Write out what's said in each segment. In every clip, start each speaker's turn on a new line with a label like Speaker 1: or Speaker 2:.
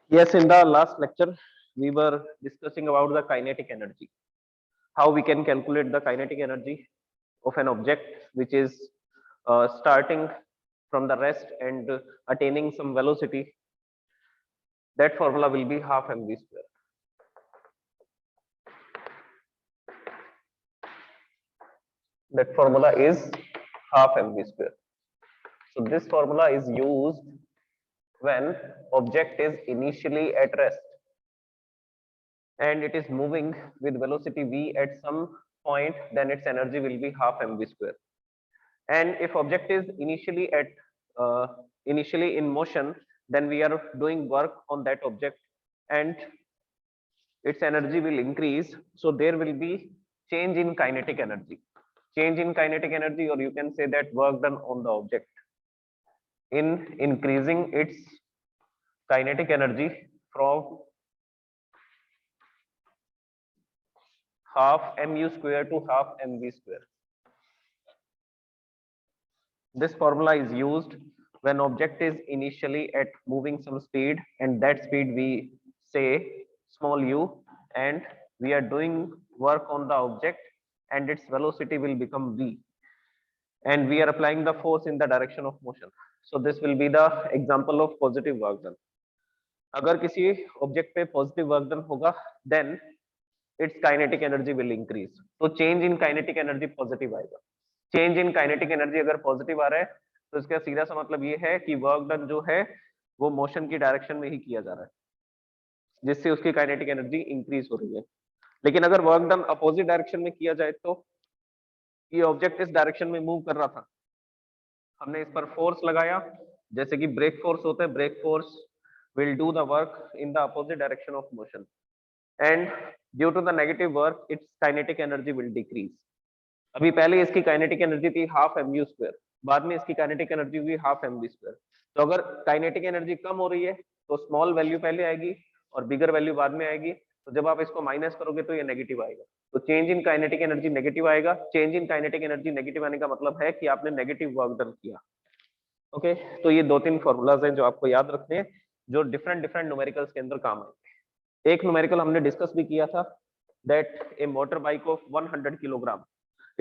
Speaker 1: Yes, in the last lecture, we were discussing about the kinetic energy, how we can calculate the kinetic energy of an object which is starting from the rest and attaining some velocity. That formula will be half mv square. That formula is half mv square. So this formula is used when object is initially at rest and it is moving with velocity v at some point, then its energy will be half mv square. And if object is uh, initially in motion, then we are doing work on that object and its energy will increase. So there will be change in kinetic energy. Change in kinetic energy, or you can say that work done on the object in increasing its kinetic energy from half mu square to half mv square. This formula is used when object is initially at moving some speed, and that speed we say small u, and we are doing work on the object and its velocity will become v, and we are applying the force in the direction of motion. So this will be the example of positive work done. अगर किसी object पे positive work done होगा, then its kinetic energy will increase. तो change in kinetic energy positive आएगा. Change in kinetic energy अगर positive आ रहा है तो इसका सीधा सा मतलब ये है कि वर्क डन जो है वो मोशन की डायरेक्शन में ही किया जा रहा है, जिससे उसकी काइनेटिक एनर्जी इंक्रीज हो रही है. लेकिन अगर वर्क डन अपोजिट डायरेक्शन में किया जाए तो ये ऑब्जेक्ट इस डायरेक्शन में मूव कर रहा था, हमने इस पर फोर्स लगाया, जैसे कि ब्रेक फोर्स होता है, brake force will do the work in the opposite direction of motion, and due to the negative work its kinetic energy will decrease. अभी पहले इसकी काइनेटिक एनर्जी थी हाफ mu स्क्वायर, बाद में इसकी काइनेटिक एनर्जी हुई हाफ mv स्क्वायर. तो अगर काइनेटिक एनर्जी कम हो रही है तो स्मॉल वैल्यू पहले आएगी और बिगर वैल्यू बाद में आएगी. तो जब आप इसको माइनस करोगे तो ये नेगेटिव आएगा. तो change in kinetic energy negative आएगा. Change in kinetic energy negative आने का मतलब है कि आपने नेगेटिव वर्क डन किया. ओके, तो ये दो तीन फॉर्मूलाज हैं जो आपको याद रखने हैं, जो डिफरेंट डिफरेंट न्यूमेरिकल्स के अंदर काम आएंगे. एक न्यूमेरिकल हमने डिस्कस भी किया था, that A motor bike of 100 kilogram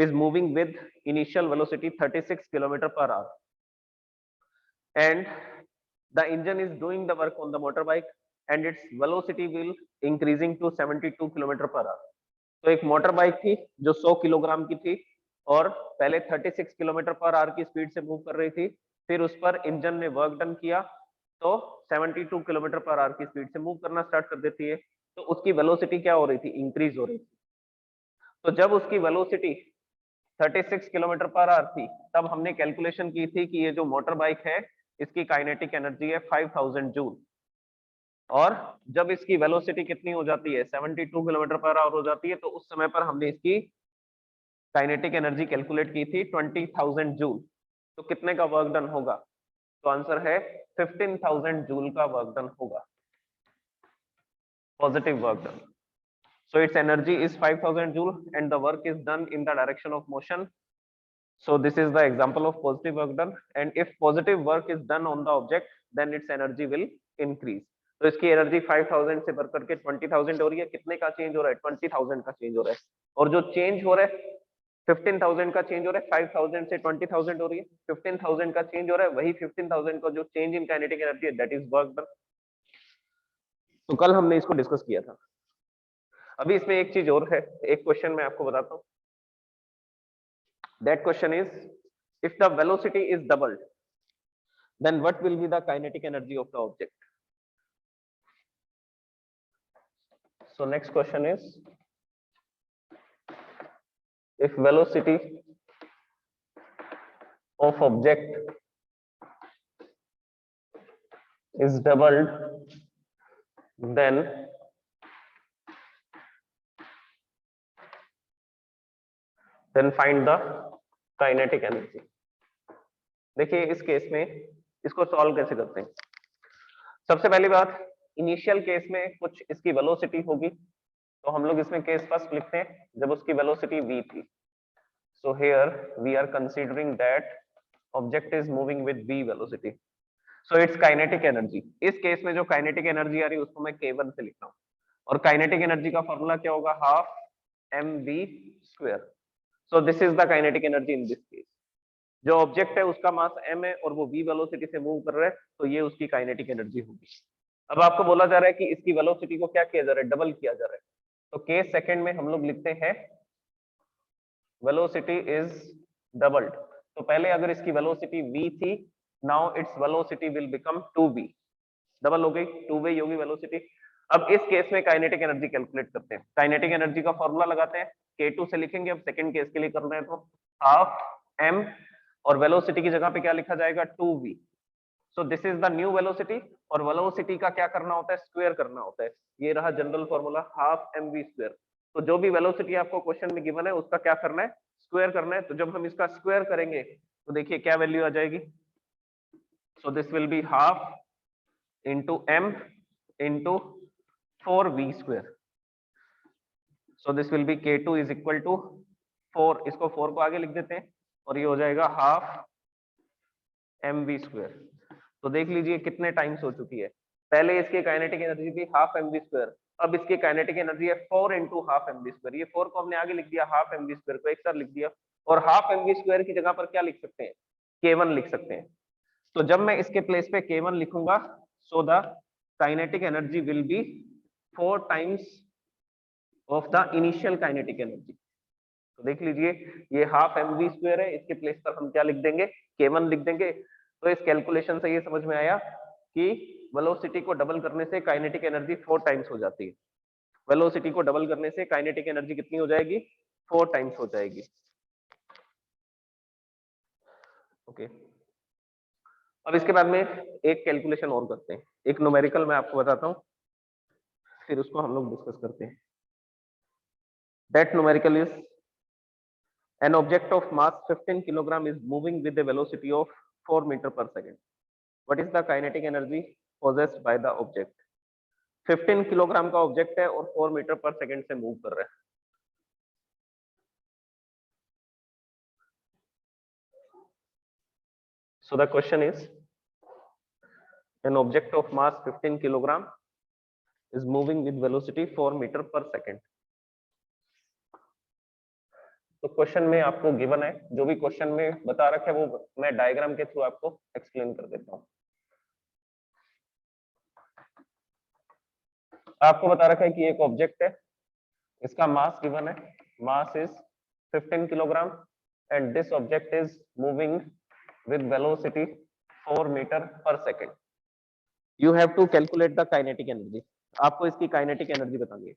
Speaker 1: is moving with initial velocity 36 kilometer per hour, and the engine is doing the work on the motorbike and its velocity will increasing to 72 kilometer per hour. तो एक motor bike थी जो 100 kilogram की थी और पहले 36 kilometre per our की speed से मूव कर रही थी. फिर उस पर इंजन ने वर्क डन किया तो 72 किलोमीटर पर आवर की स्पीड से मूव करना स्टार्ट कर देती है. तो उसकी वेलोसिटी क्या हो रही थी? इंक्रीज हो रही थी. तो जब उसकी वेलोसिटी 36 किलोमीटर पर आवर थी तब हमने कैलकुलेशन की थी कि ये जो मोटर बाइक है इसकी काइनेटिक एनर्जी है 5000 जूल, और जब इसकी वेलोसिटी कितनी हो जाती है 72 किलोमीटर पर आवर हो जाती है तो उस समय पर हमने इसकी काइनेटिक एनर्जी कैलकुलेट की थी 20,000 जूल. तो कितने का वर्क डन होगा? तो आंसर है 15,000 जूल का वर्क डन होगा, positive work done. So its energy is 5000 joule and the work is done in the direction of motion. So this is the example of positive work done, and if positive work is done on the object then its energy will increase. तो इसकी energy 5000 से बढ़ करके 20000 हो रही है. कितने का चेंज हो रहा है? 20000 का चेंज हो रहा है. और जो चेंज हो रहा है 15000 का चेंज हो रहा है. 5000 से 20000 हो रही है, 15000 का चेंज हो रहा है. वही 15000 का जो चेंज इन काइनेटिक एनर्जी है दैट इज वर्क डन. तो कल हमने इसको डिस्कस किया था. अभी इसमें एक चीज और है, एक क्वेश्चन मैं आपको बताता हूं. That question is, if the velocity is doubled then what will be the kinetic energy of the object? So next question is, if velocity of object is doubled, then find the kinetic energy. देखिए इस case में इसको solve कैसे करते हैं. सबसे पहली बात, इनिशियल केस में कुछ इसकी वेलोसिटी होगी, तो हम लोग इसमें केस फर्स्ट लिखते हैं जब उसकी वेलोसिटी v थी. So here we are considering that object is moving with v velocity. So it's kinetic energy. इस केस में जो काइनेटिक एनर्जी आ रही है उसको मैं K1 से लिख रहा हूँ, और काइनेटिक एनर्जी का फॉर्मूला क्या होगा, half mv²। So this is the kinetic energy in this case. जो ऑब्जेक्ट है उसका मास m है और वो v वेलोसिटी से मूव कर रहा है, तो ये उसकी काइनेटिक एनर्जी होगी। अब आपको बोला जा रहा है कि इसकी वेलोसिटी को क्या किया जा रहा है, डबल किया जा रहा है। तो k सेकंड में हम लोग लिखते हैं वेलोसिटी इज डबल्ड। तो पहले अगर इसकी वेलोसिटी v थी, now its velocity will become 2v, double हो गई, 2v होगी वेलोसिटी। अब इस केस में काइनेटिक एनर्जी कैलकुलेट करते हैं। काइनेटिक एनर्जी का फॉर्मूला लगाते हैं, k2 से लिखेंगे। अब सेकंड केस के लिए कर रहे हैं तो हाफ m, और वेलोसिटी की जगह पे क्या लिखा जाएगा, 2v। So this is the new velocity, और वेलोसिटी का क्या करना होता है, स्क्वायर करना होता है। ये रहा जनरल फॉर्मूला, हाफ mv²। तो जो भी वेलोसिटी आपको क्वेश्चन में गिवन है उसका क्या करना है, स्क्वायर करना है। तो जब हम इसका स्क्वायर करेंगे तो देखिए क्या वैल्यू आ जाएगी। So this will be half into m into 4v²। So this will be k2 is equal to 4, इसको 4 को आगे लिख देते हैं, और ये हो जाएगा हाफ mv²। तो देख लीजिए कितने टाइम्स हो चुकी है। पहले इसकी काइनेटिक एनर्जी थी हाफ mv², अब इसकी काइनेटिक एनर्जी है 4 इंटू हाफ mv²। ये 4 को हमने आगे लिख दिया, हाफ mv² को एक साथ लिख दिया, और हाफ mv² की जगह पर क्या लिख सकते हैं, k1 लिख सकते हैं। तो जब मैं इसके प्लेस पे k1 लिखूंगा, so the kinetic energy will be 4 times of the initial kinetic energy. तो देख लीजिए ये हाफ mv² है, इसके प्लेस पर हम क्या लिख देंगे, k1 लिख देंगे। तो इस कैलकुलेशन से ये समझ में आया कि वेलोसिटी को डबल करने से काइनेटिक एनर्जी 4 टाइम्स हो जाती है। वेलोसिटी को डबल करने से काइनेटिक एनर्जी कितनी हो जाएगी, 4 टाइम्स हो जाएगी। ओके, अब इसके बाद में एक कैलकुलेशन और करते हैं, एक न्यूमेरिकल मैं आपको बताता हूं, फिर उसको हम लोग डिस्कस करते हैं। That numerical is an object of mass 15 kilogram is moving with a velocity of 4 meter per second. What is the kinetic energy possessed by the object? 15 kilogram का ऑब्जेक्ट है और 4 मीटर पर सेकंड से move कर रहा है। So the question is, an object of mass 15 kilogram is moving with velocity 4 meter per second. तो question में आपको गिवन है, जो भी क्वेश्चन में बता रखा है वो मैं डायग्राम के थ्रू आपको एक्सप्लेन कर देता हूँ। आपको बता रखा है कि एक ऑब्जेक्ट है, इसका मास गिवन है, mass is 15 kilogram and this object is moving with velocity 4 metre per second. You have to calculate the kinetic energy. आपको इसकी काइनेटिक एनर्जी बतानी है,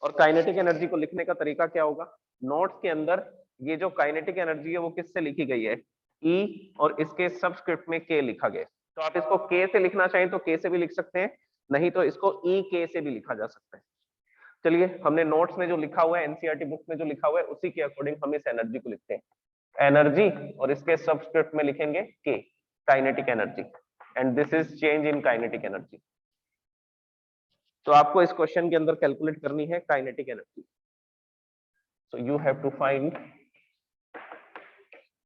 Speaker 1: और काइनेटिक एनर्जी को लिखने का तरीका क्या होगा, नोट्स के अंदर ये जो काइनेटिक एनर्जी है वो किससे लिखी गई है, E, और इसके सबस्क्रिप्ट में K लिखा गया है। तो आप इसको K से लिखना चाहें तो K से भी लिख सकते हैं, नहीं तो इसको EK से भी लिखा जा सकता है। चलिए, हमने नोट्स में जो लिखा हुआ है, एनसीईआरटी बुक में जो लिखा हुआ है उसी के अकॉर्डिंग हम इस एनर्जी को लिखते हैं, एनर्जी, और इसके सबस्क्रिप्ट में लिखेंगे K, kinetic energy, and this is change in kinetic energy. तो आपको इस क्वेश्चन के अंदर कैलकुलेट करनी है kinetic energy. So you have to find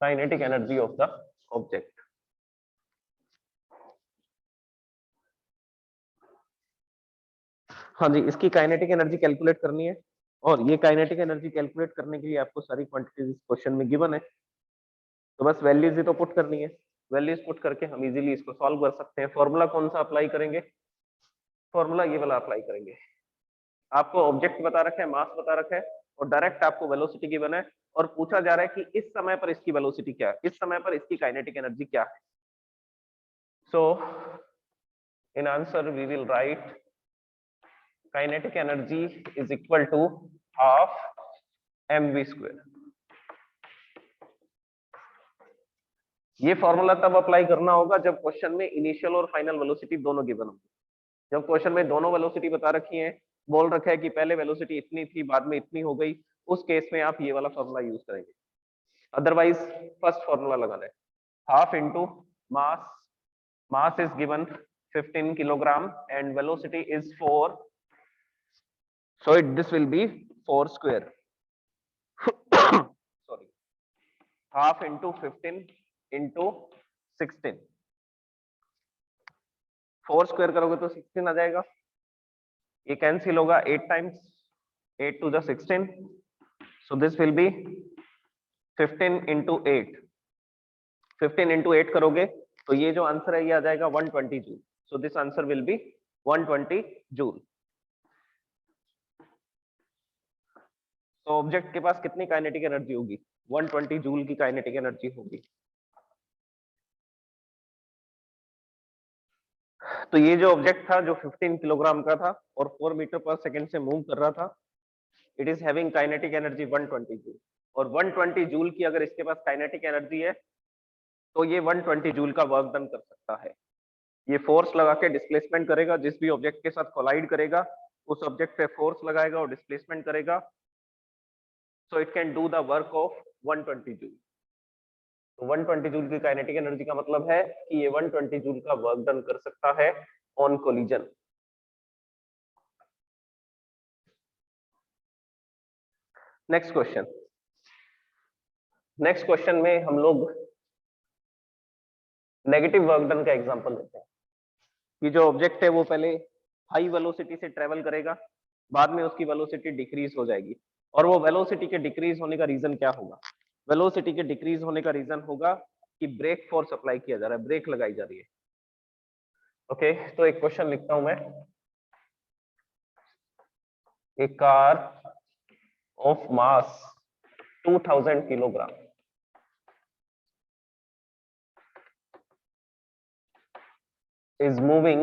Speaker 1: kinetic energy of the object. हाँ जी, इसकी काइनेटिक एनर्जी कैलकुलेट करनी है, और ये काइनेटिक एनर्जी कैलकुलेट करने के लिए आपको सारी क्वांटिटीज इस क्वेश्चन में गिवन है। तो बस वैल्यूज ही तो पुट करनी है, वैल्यूज पुट करके हम इजीली इसको सॉल्व कर सकते हैं। फॉर्मूला कौन सा अप्लाई करेंगे, फॉर्मूला ये वाला अप्लाई करेंगे। आपको ऑब्जेक्ट बता रखा है, मास बता रखा है, और डायरेक्ट आपको वेलोसिटी गिवन है, और पूछा जा रहा है कि इस समय पर इसकी वेलोसिटी क्या है, इस समय पर इसकी काइनेटिक एनर्जी क्या है। So in answer we will write kinetic energy is equal to half mv²। ये फॉर्मूला तब अप्लाई करना होगा जब क्वेश्चन में इनिशियल और फाइनल वेलोसिटी दोनों गिवन होगी। जब क्वेश्चन में दोनों वेलोसिटी बता रखी है, बोल रखा है कि पहले वेलोसिटी इतनी थी बाद में इतनी हो गई, उस केस में आप ये वाला फॉर्मूला यूज करेंगे। अदरवाइज फर्स्ट फॉर्मूला लगाना है, half into mass, mass is given 15 kilogram and velocity is 4, so this will be 4 square sorry, half into 15 into 16, 4 square करोगे तो 16 आ जाएगा, ये कैंसिल होगा 8 times, 8 to the 16, so this will be 15 into 8, 15 into 8 करोगे तो ये जो आंसर है ये आ जाएगा 120 joule, so this answer will be 120 joule. तो ऑब्जेक्ट के पास कितनी काइनेटिक एनर्जी होगी, 120 जूल की काइनेटिक एनर्जी होगी। तो ये जो ऑब्जेक्ट था जो 15 किलोग्राम का था और 4 मीटर पर सेकंड से मूव कर रहा था, it is having kinetic energy 120 joule, और 120 जूल की अगर इसके पास काइनेटिक एनर्जी है तो ये 120 जूल का वर्क डन कर सकता है। ये फोर्स लगा के डिस्प्लेसमेंट करेगा, जिस भी ऑब्जेक्ट के साथ कोलाइड करेगा उस ऑब्जेक्ट पे फोर्स लगाएगा और डिस्प्लेसमेंट करेगा, so it can do the work of 120 joule. तो 120 जूल की काइनेटिक एनर्जी का मतलब है कि ये 120 जूल का वर्क डन कर सकता है on collision. Next question, next question में हम लोग नेगेटिव वर्क डन का एग्जांपल लेते हैं कि जो ऑब्जेक्ट है वो पहले हाई वेलोसिटी से ट्रेवल करेगा, बाद में उसकी वेलोसिटी डिक्रीज हो जाएगी, और वो वेलोसिटी के डिक्रीज होने का रीजन क्या होगा, वेलोसिटी के डिक्रीज होने का रीजन होगा कि ब्रेक फोर्स अप्लाई किया जा रहा है, ब्रेक लगाई जा रही है। ओके, तो एक क्वेश्चन लिखता हूं मैं, a car of mass 2000 kilogram is moving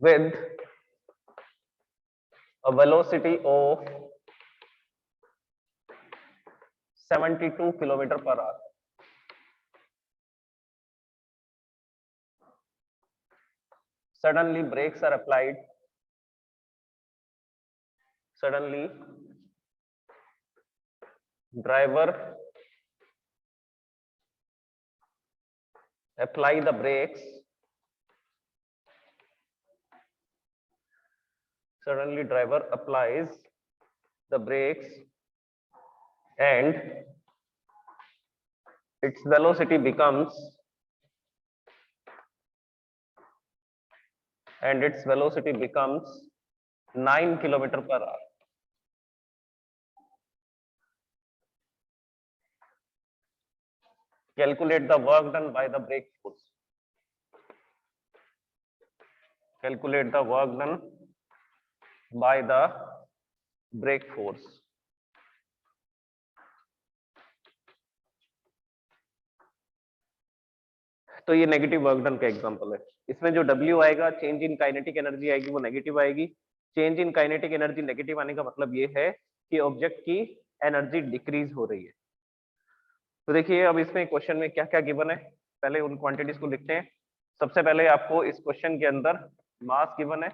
Speaker 1: with a velocity of 72 kilometer per hour. Suddenly brakes are applied. Suddenly driver apply the brakes. Suddenly driver applies the brakes and its velocity becomes 9 kilometer per hour. Calculate the work done by the brake force. Calculate the work done by the brake force. तो ये negative work done का example है। इसमें जो W आएगा, change in kinetic energy आएगी, वो negative आएगी। Change in kinetic energy negative आने का मतलब ये है कि ऑब्जेक्ट की एनर्जी डिक्रीज हो रही है। तो देखिए अब इसमें क्वेश्चन में क्या क्या गिवन है, पहले उन क्वांटिटीज को लिखते हैं। सबसे पहले आपको इस क्वेश्चन के अंदर मास गिवन है,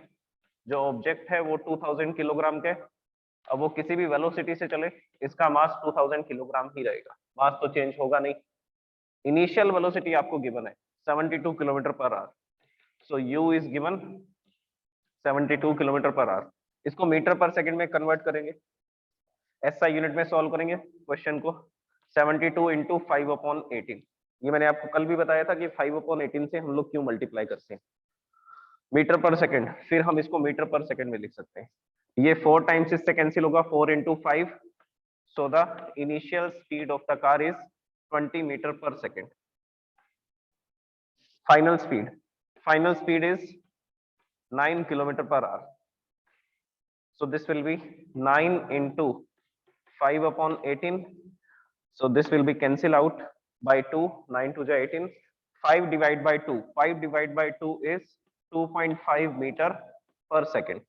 Speaker 1: जो ऑब्जेक्ट है वो 2000 किलोग्राम के, अब वो किसी भी वेलोसिटी से चले इसका मास 2000 किलोग्राम ही रहेगा, मास तो चेंज होगा नहीं। इनिशियल वेलोसिटी आपको गिवन है 72 kilometre per our, so u is given 72 kilometre per our. इसको मीटर पर सेकंड में कन्वर्ट करेंगे, SI यूनिट में सॉल्व करेंगे क्वेश्चन को। 72 इंटू 5/18, ये मैंने आपको कल भी बताया था कि 5/18 से हम लोग क्यों मल्टीप्लाई करते हैं, मीटर पर सेकंड, फिर हम इसको मीटर पर सेकंड में लिख सकते हैं। ये 4 टाइम्स इससे कैंसिल होगा, 4 into 5, so the initial speed of the car is 20 metre per second. Final speed is 9 kilometre per hour, so this will be 9 into 5/18, so this will be cancel out by 2, 9 to the 18, 5 divide by 2, 5 divide by 2 is 2.5 meter per second,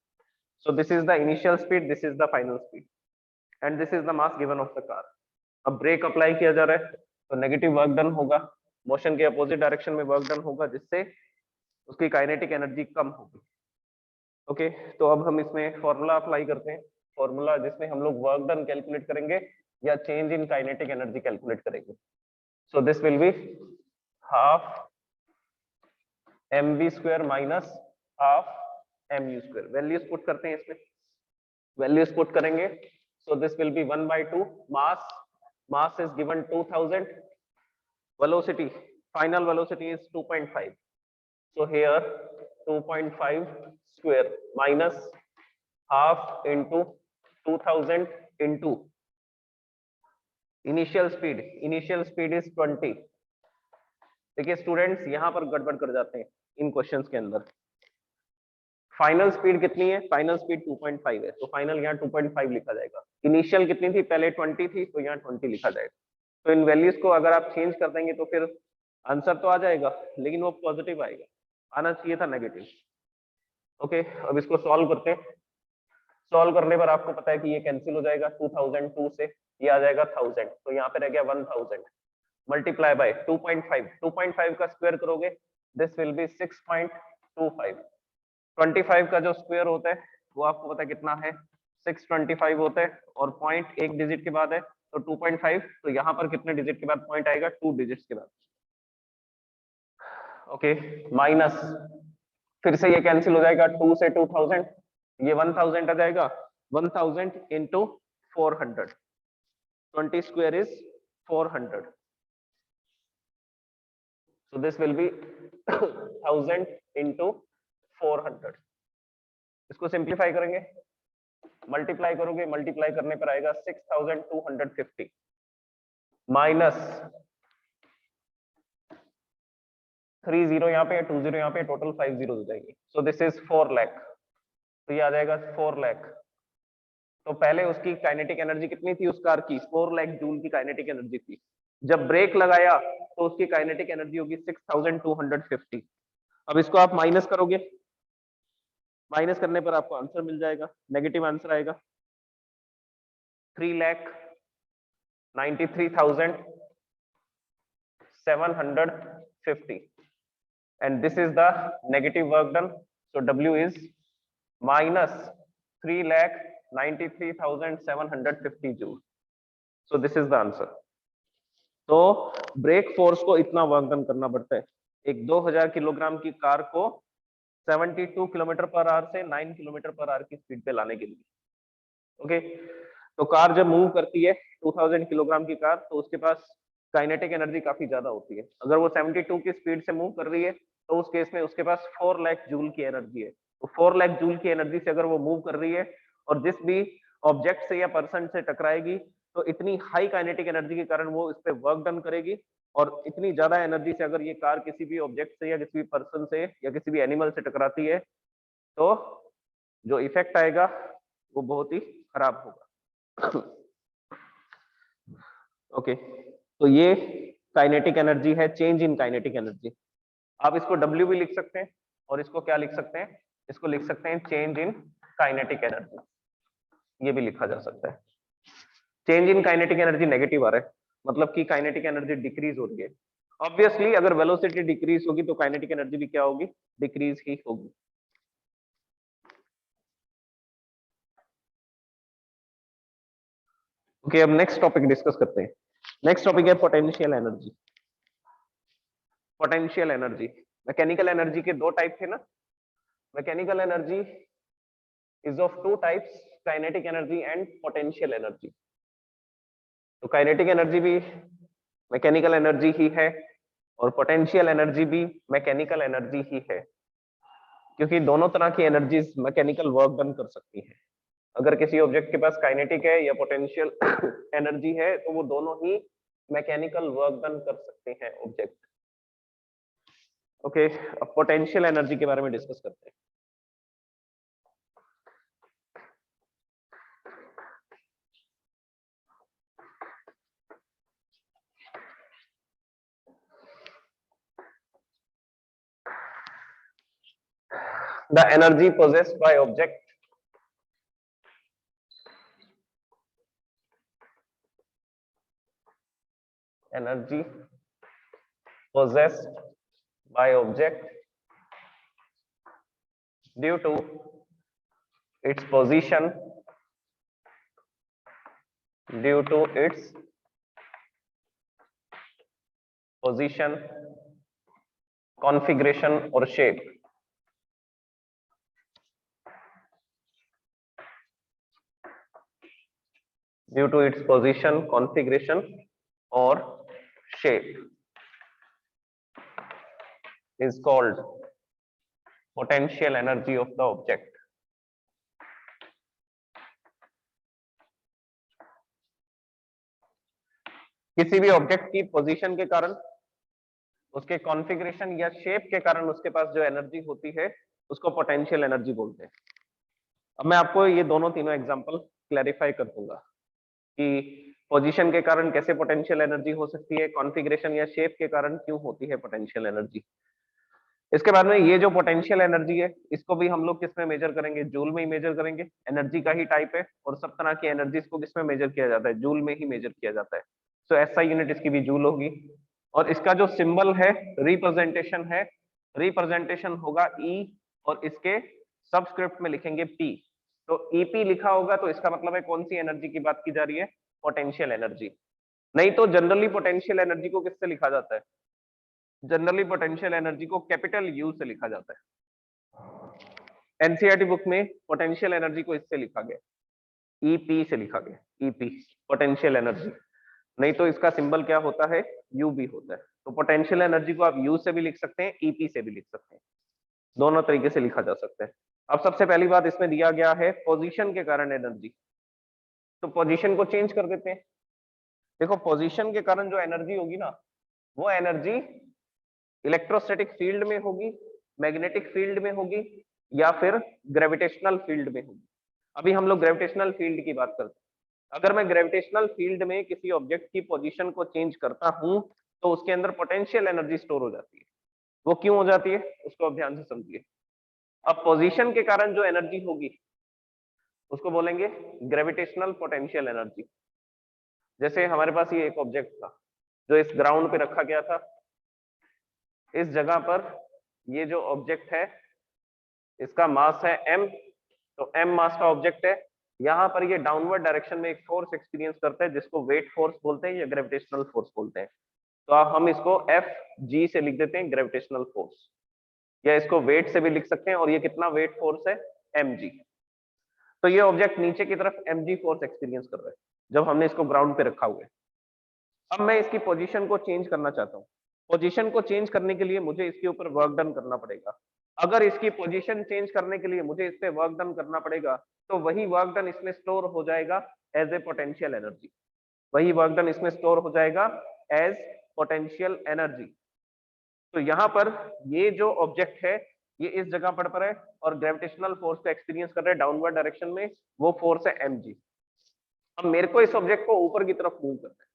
Speaker 1: so this is the initial speed, this is the final speed, and this is the mass given of the car। अब break apply किया जा रहा है तो negative work done होगा, motion के opposite direction में work done होगा, जिससे उसकी काइनेटिक एनर्जी कम होगी। ओके, तो अब हम इसमें फॉर्मूला अप्लाई करते हैं, फॉर्मूला जिसमें हम लोग वर्क डन कैलकुलेट करेंगे या change in kinetic energy calculate करेंगे। So this will be half mv² minus half mu²। Values put करते हैं, इसमें वैल्यूज पुट करेंगे, so this will be 1/2 mass is given 2000, velocity final velocity is 2.5, So here 2.5 square minus half into 2000 into initial speed is 20। देखिए students यहाँ पर गड़बड़ कर जाते हैं इन क्वेश्चंस के अंदर। फाइनल स्पीड कितनी है? फाइनल स्पीड 2.5 है, तो फाइनल यहाँ 2.5 लिखा जाएगा। इनिशियल कितनी थी? पहले 20 थी, तो यहाँ 20 लिखा जाएगा। तो इन वैल्यूज को अगर आप चेंज कर देंगे तो फिर आंसर तो आ जाएगा, लेकिन वो पॉजिटिव आएगा, आना चाहिए था नेगेटिव। ओके, अब इसको सॉल्व करते हैं। सॉल्व करने पर आपको पता है कि ये कैंसिल हो जाएगा, 2002 से ये आ जाएगा 1000, तो यहाँ पे रह गया 1000 मल्टीप्लाई बाय 2.5। 2.5 का स्क्वायर करोगे दिस विल बी 6.25। 25 का जो स्क्वायर होता है वो आपको पता है कितना है? 625 होता है, और पॉइंट एक डिजिट के बाद है तो 2.5, तो यहाँ पर कितने डिजिट के बाद पॉइंट आएगा? 2 डिजिट्स के बाद। ओके, माइनस फिर से ये कैंसिल हो जाएगा, 2 से 2000 ये 1000 आ जाएगा, 1000 into 400, 20 square is 400, so this will be 1000 into 400। इसको सिंप्लीफाई करेंगे, मल्टीप्लाई करोगे, मल्टीप्लाई करने पर आएगा 6250 माइनस 30 यहाँ पे, 20 यहाँ पे, टोटल 50 हो जाएगी। सो दिस इज 4 लाख, तो ये आ जाएगा 4 लाख। तो पहले उसकी काइनेटिक एनर्जी कितनी थी उस कार की? 4 लाख जूल की काइनेटिक एनर्जी थी। जब ब्रेक लगाया तो उसकी काइनेटिक एनर्जी होगी 6250। अब इसको आप माइनस करोगे, माइनस करने पर आपको आंसर मिल जाएगा, नेगेटिव आंसर आएगा 3,93,750, and this is the negative work done, so W is minus 3,93,750 joule, so this is the answer। तो ब्रेक फोर्स को इतना वर्क डन करना पड़ता है एक 2000 किलोग्राम की कार को 72 किलोमीटर पर आवर से 9 किलोमीटर पर आवर की स्पीड पे लाने के लिए। ओके, तो कार जब मूव करती है 2000 किलोग्राम की कार, तो उसके पास काइनेटिक एनर्जी काफी ज्यादा होती है। अगर वो 72 की स्पीड से मूव कर रही है तो उस केस में उसके पास 4 लाख जूल की एनर्जी है। तो 4 लाख जूल की एनर्जी से अगर वो मूव कर रही है और जिस भी ऑब्जेक्ट से या पर्सन से टकराएगी तो इतनी हाई काइनेटिक एनर्जी के कारण वो इस पे वर्क डन करेगी, और इतनी ज्यादा एनर्जी से अगर ये कार किसी भी ऑब्जेक्ट से या किसी भी पर्सन से या किसी भी एनिमल से टकराती है तो जो इफेक्ट आएगा वो बहुत ही खराब होगा। ओके, तो ये काइनेटिक एनर्जी है, चेंज इन काइनेटिक एनर्जी। आप इसको W भी लिख सकते हैं और इसको क्या लिख सकते हैं? इसको लिख सकते हैं चेंज इन काइनेटिक एनर्जी, ये भी लिखा जा सकता है। Change in kinetic energy negative आ रहा है, मतलब कि काइनेटिक एनर्जी डिक्रीज हो रही है। ऑब्वियसली अगर वेलोसिटी डिक्रीज होगी तो काइनेटिक एनर्जी भी क्या होगी? डिक्रीज ही होगी। ओके, अब नेक्स्ट टॉपिक डिस्कस करते हैं। नेक्स्ट टॉपिक है potential energy. Potential energy, mechanical energy के दो टाइप थे ना। Mechanical energy is of two types, kinetic energy and potential energy. तो काइनेटिक एनर्जी भी मैकेनिकल एनर्जी ही है और पोटेंशियल एनर्जी भी मैकेनिकल एनर्जी ही है, क्योंकि दोनों तरह की एनर्जीज मैकेनिकल वर्क डन कर सकती हैं। अगर किसी ऑब्जेक्ट के पास काइनेटिक है या पोटेंशियल एनर्जी है तो वो दोनों ही मैकेनिकल वर्क डन कर सकते हैं ऑब्जेक्ट। ओके, अब पोटेंशियल एनर्जी के बारे में डिस्कस करते हैं। The energy possessed by object energy possessed by object due to its position, due to its position, configuration or shape, due to its position, configuration or shape is called potential energy of the object. किसी भी object की position के कारण, उसके configuration या shape के कारण उसके पास जो एनर्जी होती है उसको पोटेंशियल एनर्जी बोलते हैं। अब मैं आपको ये दोनों तीनों एग्जांपल क्लैरिफाई कर दूंगा कि पोजीशन के कारण कैसे पोटेंशियल एनर्जी हो सकती है, कॉन्फ़िगरेशन या शेप के कारण क्यों होती है पोटेंशियल एनर्जी। इसके बाद में ये जो पोटेंशियल एनर्जी है इसको भी हम लोग किस में मेजर करेंगे, जूल में ही मेजर करेंगे। एनर्जी का ही टाइप है और सब तरह की एनर्जीज को किस में मेजर किया जाता है, जूल में ही मेजर किया जाता है। तो ऐसा यूनिट इसकी भी जूल होगी। और इसका जो सिंबल है, रिप्रेजेंटेशन है, रिप्रेजेंटेशन होगा ई और इसके सबस्क्रिप्ट में लिखेंगे पी। तो ईपी लिखा होगा तो इसका मतलब है कौन सी एनर्जी की बात की जा रही है, पोटेंशियल एनर्जी। नहीं तो जनरली पोटेंशियल एनर्जी को किससे लिखा जाता है, जनरली पोटेंशियल एनर्जी को कैपिटल यू से लिखा जाता है। एनसीईआरटी बुक में पोटेंशियल एनर्जी को इससे लिखा गया, ईपी से लिखा गया, ईपी पोटेंशियल एनर्जी। नहीं तो इसका सिंबल क्या होता है, यू भी होता है। तो पोटेंशियल एनर्जी को आप यू से भी लिख सकते हैं, ईपी से भी लिख सकते हैं, दोनों तरीके से लिखा जा सकता है। अब सबसे पहली बात इसमें दिया गया है पोजीशन के कारण एनर्जी, तो पोजीशन को चेंज कर देते हैं। देखो पोजीशन के कारण जो एनर्जी होगी ना, वो एनर्जी इलेक्ट्रोस्टैटिक फील्ड में होगी, मैग्नेटिक फील्ड में होगी या फिर ग्रेविटेशनल फील्ड में होगी। अभी हम लोग ग्रेविटेशनल फील्ड की बात करते हैं। अगर मैं ग्रेविटेशनल फील्ड में किसी ऑब्जेक्ट की पोजीशन को चेंज करता हूं तो उसके अंदर पोटेंशियल एनर्जी स्टोर हो जाती है। वो क्यों हो जाती है उसको अब ध्यान से समझिए। अब पोजीशन के कारण जो एनर्जी होगी उसको बोलेंगे ग्रेविटेशनल पोटेंशियल एनर्जी। जैसे हमारे पास ये एक ऑब्जेक्ट था जो इस ग्राउंड पे रखा गया था, इस जगह पर ये जो ऑब्जेक्ट है इसका मास है m, तो m मास का ऑब्जेक्ट है। यहाँ पर ये डाउनवर्ड डायरेक्शन में एक फोर्स एक्सपीरियंस करता है जिसको वेट फोर्स बोलते हैं या ग्रेविटेशनल फोर्स बोलते हैं। तो आप हम इसको एफ जी से लिख देते हैं, ग्रेविटेशनल फोर्स, या इसको वेट से भी लिख सकते हैं। और ये कितना वेट फोर्स है, mg। तो ये ऑब्जेक्ट नीचे की तरफ mg फोर्स एक्सपीरियंस कर रहा है जब हमने इसको ग्राउंड पे रखा हुआ है। अब मैं इसकी पोजीशन को चेंज करना चाहता हूँ। पोजीशन को चेंज करने के लिए मुझे इसके ऊपर वर्क डन करना पड़ेगा। अगर इसकी पोजीशन चेंज करने के लिए मुझे इस पे वर्क डन करना पड़ेगा तो वही वर्क डन इसमें स्टोर हो जाएगा एज ए पोटेंशियल एनर्जी, वही वर्क डन इसमें स्टोर हो जाएगा एज पोटेंशियल एनर्जी। तो यहाँ पर ये जो ऑब्जेक्ट है ये इस जगह पर है और ग्रेविटेशनल फोर्स का एक्सपीरियंस कर रहा है डाउनवर्ड डायरेक्शन में, वो फोर्स है mg। अब मेरे को इस ऑब्जेक्ट को ऊपर की तरफ मूव करना है,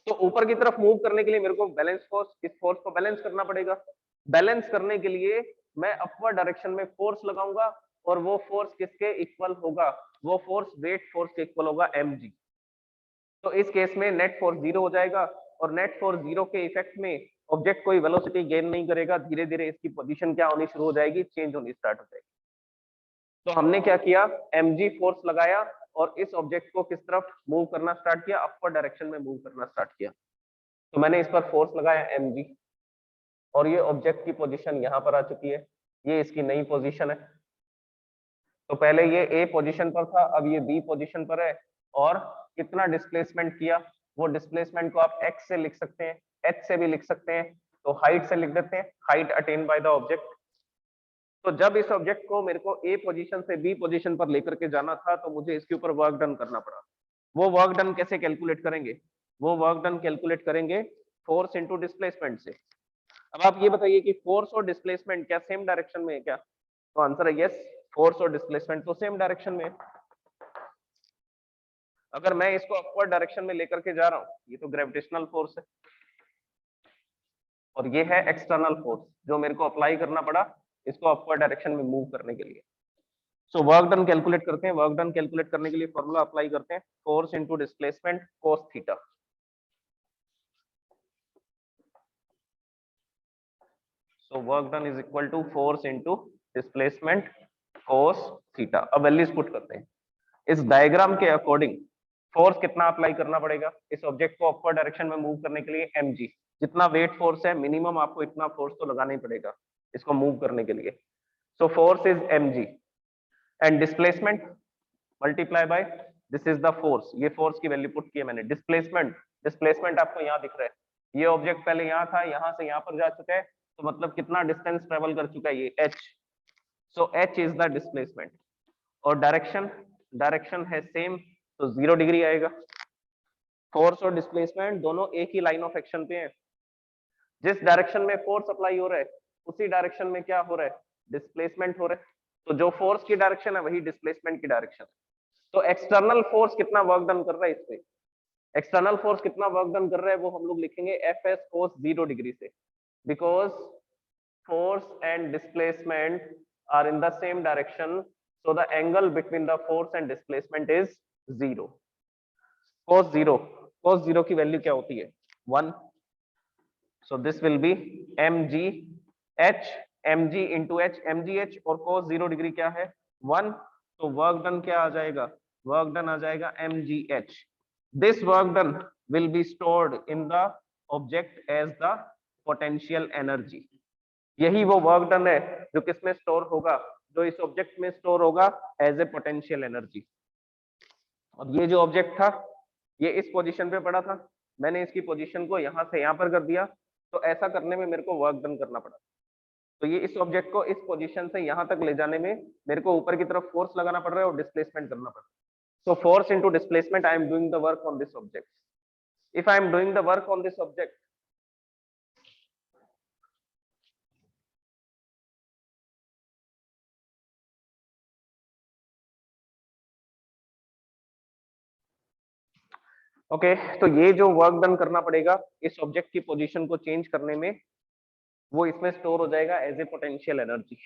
Speaker 1: तो ऊपर की तरफ मूव करने के लिए मेरे को बैलेंस फोर्स, इस फोर्स को बैलेंस करना पड़ेगा। बैलेंस करने के लिए मैं अपवर्ड डायरेक्शन में फोर्स लगाऊंगा और वो फोर्स किसके इक्वल होगा, वो फोर्स वेट फोर्स के इक्वल होगा mg। तो इस केस में नेट फोर्स 0 हो जाएगा और नेट फोर्स 0 के इफेक्ट में ऑब्जेक्ट कोई वेलोसिटी गेन नहीं करेगा, धीरे धीरे इसकी पोजीशन क्या होनी शुरू हो जाएगी, चेंज होनी स्टार्ट हो जाएगी। तो हमने क्या किया, mg फोर्स लगाया और इस ऑब्जेक्ट को किस तरफ मूव करना स्टार्ट किया, अपवर्ड डायरेक्शन में मूव करना स्टार्ट किया। तो मैंने इस पर फोर्स लगाया mg और ये ऑब्जेक्ट की पोजीशन यहाँ पर आ चुकी है, ये इसकी नई पोजीशन है। तो पहले ये a पोजीशन पर था, अब ये b पोजीशन पर है और कितना डिस्प्लेसमेंट किया, वो डिस्प्लेसमेंट को आप x से लिख सकते हैं, h से भी लिख सकते हैं। तो हाइट से लिख देते हैं, height attain by the object. तो जब इस ऑब्जेक्ट को मेरे को a पोजीशन से b पोजीशन पर लेकर के जाना था तो मुझे इसके ऊपर वर्क डन करना पड़ा। वो वर्क डन कैसे कैलकुलेट करेंगे, वो वर्क डन कैलकुलेट करेंगे फोर्स इनटू डिस्प्लेसमेंट से। अब आप ये बताइए कि फोर्स और डिस्प्लेसमेंट क्या सेम डायरेक्शन में है क्या, तो आंसर है यस, फोर्स और डिस्प्लेसमेंट तो सेम डायरेक्शन में है। अगर मैं इसको अपवर्ड डायरेक्शन में लेकर के जा रहा हूं, ये तो ग्रेविटेशनल फोर्स है और ये है एक्सटर्नल फोर्स जो मेरे को अप्लाई करना पड़ा इसको अपवर्ड डायरेक्शन में मूव करने के लिए। सो वर्क डन कैलकुलेट करते हैं। वर्क डन कैलकुलेट करने के लिए फॉर्मूला अप्लाई करते हैं, force into displacement cos theta. So work done is equal to force into displacement cos theta. अब वैल्यूज पुट करते हैं। इस डायग्राम के अकॉर्डिंग फोर्स कितना अप्लाई करना पड़ेगा इस ऑब्जेक्ट को अपवर्ड डायरेक्शन में मूव करने के लिए, mg। जितना वेट फोर्स है मिनिमम आपको इतना फोर्स तो लगाना ही पड़ेगा इसको मूव करने के लिए। So force is mg and displacement multiply by this is the force, ये फोर्स की वैल्यू पुट की है मैंने। डिस्प्लेसमेंट, डिस्प्लेसमेंट आपको यहाँ दिख रहा है, ये ऑब्जेक्ट पहले यहाँ था, यहाँ से यहाँ पर जा चुका है, तो मतलब कितना डिस्टेंस ट्रेवल कर चुका है ये h। So H is the displacement. और डायरेक्शन है सेम, तो 0 डिग्री आएगा। फोर्स और डिस्प्लेसमेंट दोनों एक ही लाइन ऑफ एक्शन पे हैं। जिस डायरेक्शन में फोर्स अप्लाई हो रहा है उसी डायरेक्शन में क्या हो रहा है, डिस्प्लेसमेंट हो रहा है। तो जो फोर्स की डायरेक्शन है वही डिस्प्लेसमेंट की डायरेक्शन है। तो एक्सटर्नल फोर्स कितना वर्क डन कर रहा है इससे, एक्सटर्नल फोर्स कितना वर्क डन कर रहा है वो हम लोग लिखेंगे एफ एस कोस 0 डिग्री से, because force and displacement are in the same direction, so the angle between the force and displacement is 0. cos 0 की वैल्यू क्या होती है, 1. so this will be mg h, mg into h, mg h, और cos 0 degree क्या है, 1. तो work done क्या आ जाएगा, वर्क डन आ जाएगा mg h. this work done will be stored in the object as the potential energy. यही वो work done है जो किसमें स्टोर होगा, जो इस ऑब्जेक्ट में स्टोर होगा एज ए पोटेंशियल एनर्जी। अब ये जो ऑब्जेक्ट था ये इस पोजीशन पे पड़ा था, मैंने इसकी पोजीशन को यहां से यहां पर कर दिया, तो ऐसा करने में मेरे को वर्क डन करना पड़ा। तो ये इस ऑब्जेक्ट को इस पोजीशन से यहां तक ले जाने में मेरे को ऊपर की तरफ फोर्स लगाना पड़ रहा है और डिस्प्लेसमेंट करना पड़ रहा है। So force into displacement, I am doing the work on this object. If I am doing the work on this object, okay तो ये जो वर्क डन करना पड़ेगा इस ऑब्जेक्ट की पोजीशन को चेंज करने में, वो इसमें स्टोर हो जाएगा एज ए पोटेंशियल एनर्जी।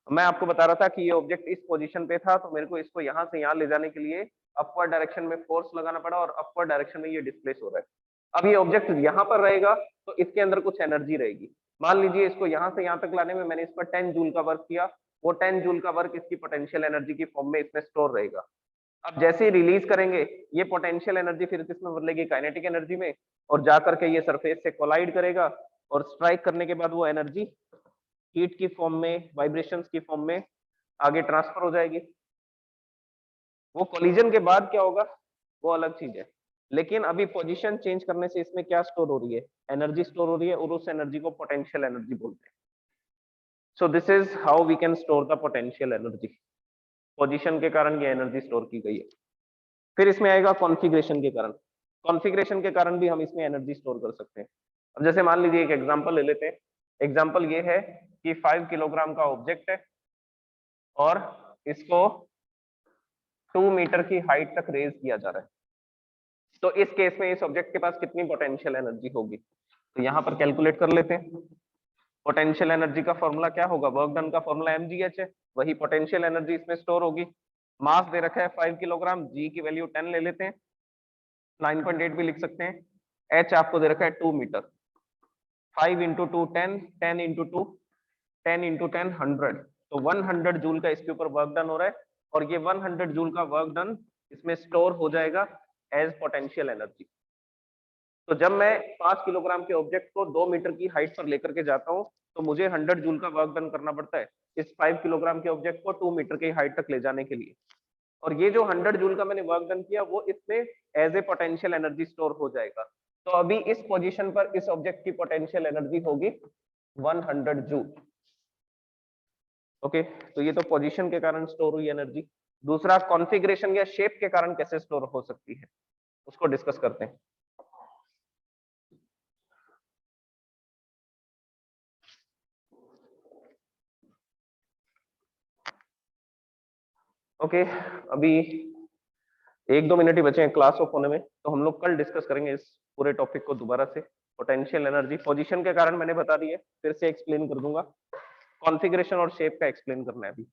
Speaker 1: मैं आपको बता रहा था कि ये ऑब्जेक्ट इस पोजीशन पे था, तो मेरे को इसको यहां से यहां ले जाने के लिए अपवर्ड डायरेक्शन में फोर्स लगाना पड़ा और अपवर्ड डायरेक्शन में ये डिस्प्लेस हो रहा है। अब ये ऑब्जेक्ट यहां पर रहेगा तो इसके अंदर कुछ एनर्जी रहेगी। मान लीजिए इसको यहां से यहां तक लाने में मैंने इस पर 10 जूल का वर्क किया, वो 10 जूल का वर्क इसकी पोटेंशियल एनर्जी की फॉर्म में इसमें स्टोर रहेगा। अब जैसे ही रिलीज करेंगे ये पोटेंशियल एनर्जी फिर किसमें बदलेगी, काइनेटिक एनर्जी में, और जाकर के ये सरफेस से कोलाइड करेगा और स्ट्राइक करने के बाद वो एनर्जी हीट की फॉर्म में, वाइब्रेशंस की फॉर्म में आगे ट्रांसफर हो जाएगी। वो कोलिजन के बाद क्या होगा वो अलग चीज है, लेकिन अभी पोजीशन चेंज करने से इसमें क्या स्टोर हो रही है, एनर्जी स्टोर हो रही है, और उस एनर्जी को पोटेंशियल एनर्जी बोलते हैं। So this is how we can store the potential energy. Position के कारण ये एनर्जी स्टोर की गई है। फिर इसमें आएगा कॉन्फ़िगरेशन के कारण। कॉन्फ़िगरेशन के कारण भी हम इसमें एनर्जी स्टोर कर सकते हैं। अब जैसे मान लीजिए एक एग्जांपल ले लेते हैं। एग्जांपल ये है कि 5 किलोग्राम का ऑब्जेक्ट है और इसको 2 मीटर की हाइट तक रेज किया जा रहा है। तो इस केस में इस ऑब्जेक्ट के पास कितनी पोटेंशियल एनर्जी होगी, तो यहाँ पर कैलकुलेट कर लेते हैं। पोटेंशियल एनर्जी का फॉर्मूला क्या होगा, वर्क डन का फॉर्मूला mgh है, वही पोटेंशियल एनर्जी इसमें स्टोर होगी। मास दे रखा है 5 किलोग्राम, g की वैल्यू 10 ले लेते हैं, 9.8 भी लिख सकते हैं। h आपको दे रखा है 2 मीटर, 5 इंटू 2 10, 10 इंटू 2 10 इंटू 10 100, तो 100 जूल का इसके ऊपर वर्क डन हो रहा है, और ये 100 जूल का वर्क डन इसमें स्टोर हो जाएगा एज पोटेंशियल एनर्जी। तो जब मैं 5 किलोग्राम के ऑब्जेक्ट को 2 मीटर की हाइट पर लेकर के जाता हूँ तो मुझे 100 जूल का वर्क डन करना पड़ता है इस 5 किलोग्राम के ऑब्जेक्ट को 2 मीटर की हाइट तक ले जाने के लिए। और ये जो 100 जूल का मैंने वर्क डन किया वो इसमें as a potential energy store हो जाएगा। तो अभी इस पोजीशन पर इस ऑब्जेक्ट की पोटेंशियल एनर्जी होगी 100 जूल। ओके तो ये तो पोजीशन के कारण स्टोर हुई एनर्जी। दूसरा कॉन्फ़िगरेशन या शेप के कारण कैसे स्टोर हो सकती है उसको डिस्कस करते हैं। ओके अभी 1-2 मिनट ही बचे हैं क्लास ऑफ होने में, तो हम लोग कल डिस्कस करेंगे इस पूरे टॉपिक को दोबारा से। पोटेंशियल एनर्जी पोजीशन के कारण मैंने बता दी है, फिर से एक्सप्लेन कर दूंगा। कॉन्फ़िगरेशन और शेप का एक्सप्लेन करना है अभी।